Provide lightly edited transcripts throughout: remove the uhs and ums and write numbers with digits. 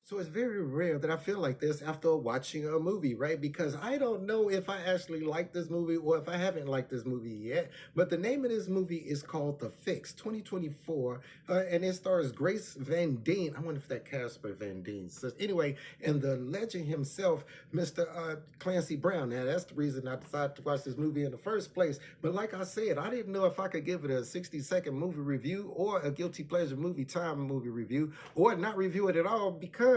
So it's very rare that I feel like this after watching a movie, right? Because I don't know if I actually like this movie or if I haven't liked this movie yet. But the name of this movie is called The Fix 2024, and it stars Grace Van Dien. I wonder if that Casper Van Dien says. Anyway, and the legend himself, Mr. Clancy Brown. Now, that's the reason I decided to watch this movie in the first place. But like I said, I didn't know if I could give it a 60-second movie review or a guilty pleasure movie time movie review or not review it at all because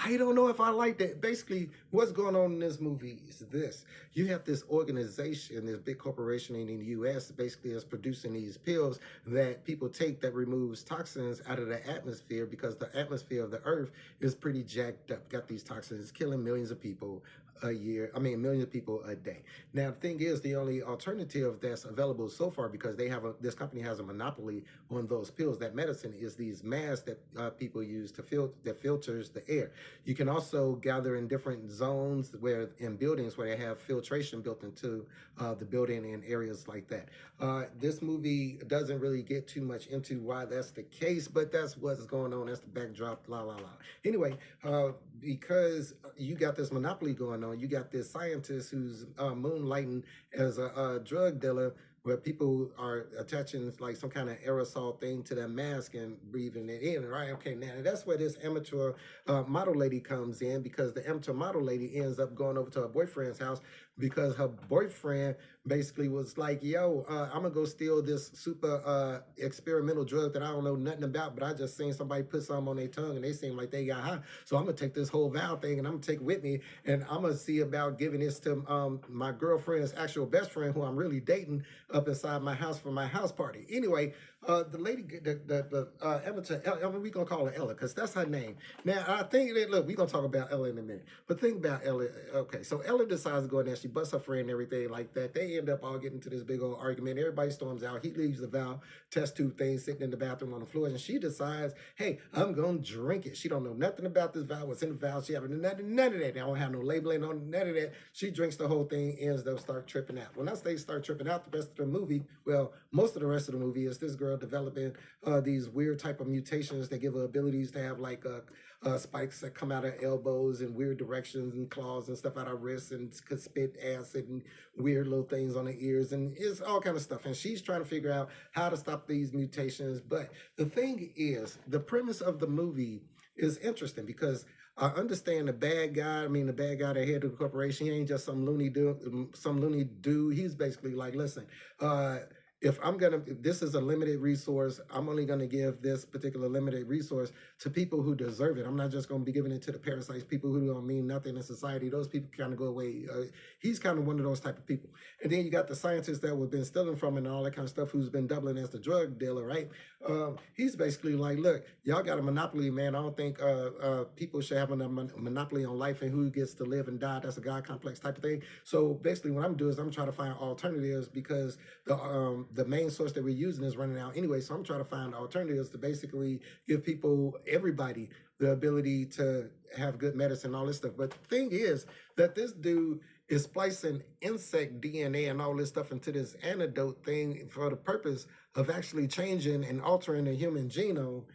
I don't know if I liked it. Basically, what's going on in this movie is this. You have this organization, this big corporation in the US basically is producing these pills that people take that removes toxins out of the atmosphere because the atmosphere of the earth is pretty jacked up. Got these toxins killing millions of people a year. I mean, millions of people a day. Now, the thing is, the only alternative that's available so far, because this company has a monopoly on those pills, that medicine, is these masks that people use to that filters the air. You can also gather in different zones in buildings where they have filtration built into the building in areas like that. This movie doesn't really get too much into why that's the case, but that's what's going on. That's the backdrop. La la la. Anyway, because you got this monopoly going on, you got this scientist who's moonlighting as a drug dealer, where people are attaching like some kind of aerosol thing to their mask and breathing it in, right? Okay, now that's where this amateur model lady comes in, because the amateur model lady ends up going over to her boyfriend's house because her boyfriend basically was like, yo, I'm gonna go steal this super experimental drug that I don't know nothing about, but I just seen somebody put something on their tongue and they seem like they got high. So I'm gonna take this whole vow thing and I'm gonna take it with me, and I'm gonna see about giving this to my girlfriend's actual best friend, who I'm really dating, up inside my house for my house party. Anyway, the lady, the amateur, we gonna call her Ella because that's her name. Now I think that, look, we gonna talk about Ella in a minute, but think about Ella. Okay, so Ella decides to go in there. She busts her friend and everything like that. They end up all getting into this big old argument. Everybody storms out. He leaves the vow test tube thing sitting in the bathroom on the floor, and she decides, hey, I'm gonna drink it. She don't know nothing about this vow. What's in the vow? She have none of that. I don't have no labeling on none of that. She drinks the whole thing, ends up start tripping out. When I say start tripping out, the rest of the movie, well, most of the rest of the movie is this girl developing these weird type of mutations that give her abilities to have like spikes that come out of elbows and weird directions and claws and stuff out of wrists, and could spit acid and weird little things on the ears, and it's all kind of stuff. And she's trying to figure out how to stop these mutations. But the thing is, the premise of the movie is interesting because I understand the bad guy. I mean, the bad guy that head of the corporation, he ain't just some loony dude. He's basically like, listen, if this is a limited resource, I'm only gonna give this particular limited resource to people who deserve it. I'm not just gonna be giving it to the parasites, people who don't mean nothing in society. Those people kind of go away. He's kind of one of those type of people. And then you got the scientist that we've been stealing from and all that kind of stuff, who's been doubling as the drug dealer, right? He's basically like, look, y'all got a monopoly, man. I don't think people should have a monopoly on life and who gets to live and die. That's a God complex type of thing. So basically what I'm doing is I'm trying to find alternatives, because the main source that we're using is running out anyway. So I'm trying to find alternatives to basically give people, everybody, the ability to have good medicine and all this stuff. But the thing is that this dude is splicing insect DNA and all this stuff into this antidote thing for the purpose of actually changing and altering the human genome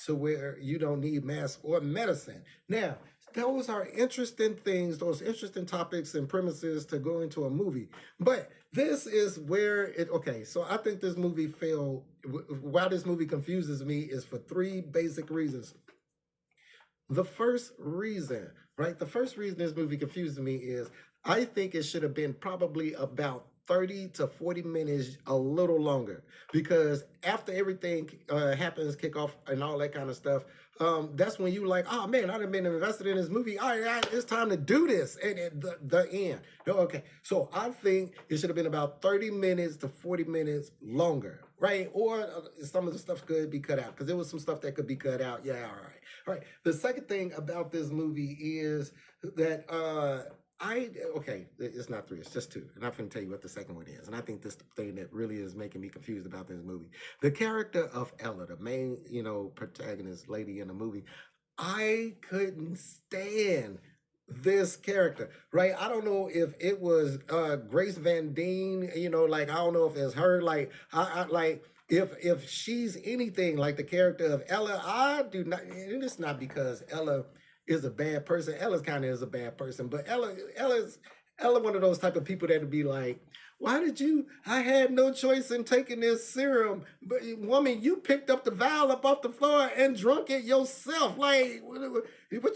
to where you don't need masks or medicine. Now, those are interesting things, those interesting topics and premises to go into a movie. But this is where okay, so I think this movie failed. Why this movie confuses me is for three basic reasons. The first reason, right? The first reason this movie confuses me is I think it should have been probably about 30 to 40 minutes, a little longer, because after everything happens, kick off and all that kind of stuff, that's when you like, oh man, I've been invested in this movie. All right, it's time to do this. And the end. Okay, so I think it should have been about 30 minutes to 40 minutes longer, right? Or some of the stuff could be cut out, because there was some stuff that could be cut out. Yeah, all right. All right. The second thing about this movie is that okay, it's not three, it's just two. And I'm going to tell you what the second one is. And I think this is the thing that really is making me confused about this movie. The character of Ella, the main, protagonist lady in the movie, I couldn't stand this character, right? I don't know if it was Grace Van Dien, like I don't know if it's her, like I like if she's anything like the character of Ella, I do not, and it's not because Ella is a bad person. Ella's kind of is a bad person, but Ella one of those type of people that would be like, why did you? I had no choice in taking this serum, but woman, you picked up the vial up off the floor and drunk it yourself. Like, what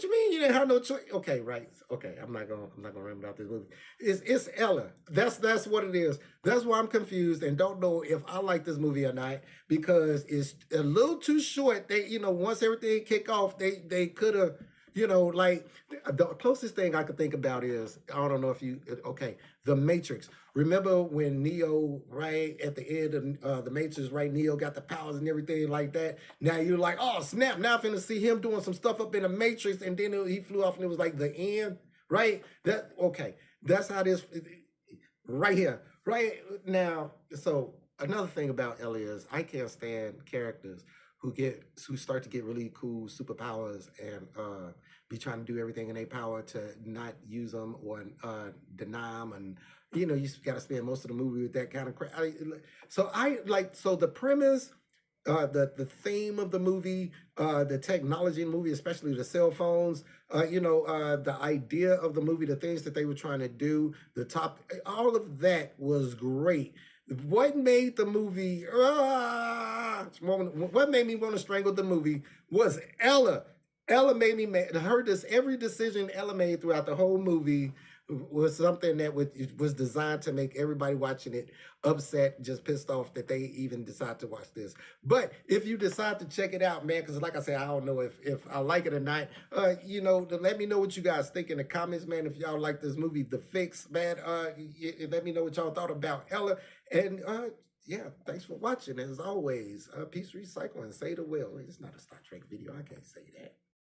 you mean you didn't have no choice? Okay, right. Okay, I'm not gonna rant about this movie. It's Ella. That's what it is. That's why I'm confused and don't know if I like this movie or not because it's a little too short. They, once everything kick off, they could have. Like the closest thing I could think about is I don't know if you okay, The Matrix. Remember when Neo, right at the end of The Matrix, right? Neo got the powers and everything like that. Now you're like, oh snap! Now I'm finna see him doing some stuff up in the Matrix, and then he flew off, and it was like the end, right? That okay? That's how this right here, right now. So another thing about Ellie is I can't stand characters who start to get really cool superpowers and be trying to do everything in their power to not use them or deny them, and you got to spend most of the movie with that kind of crap. So the premise, the theme of the movie, the technology in the movie, especially the cell phones, the idea of the movie, the things that they were trying to do, all of that was great. What made the movie? What made me want to strangle the movie was Ella. Ella made me mad. Every decision Ella made throughout the whole movie was something that was designed to make everybody watching it upset, just pissed off that they even decide to watch this. But if you decide to check it out, man, because like I said, I don't know if I like it or not. Let me know what you guys think in the comments, man. If y'all like this movie, The Fix, man, let me know what y'all thought about Ella. And yeah, thanks for watching. As always, peace, recycle, and say the will. It's not a Star Trek video. I can't say that.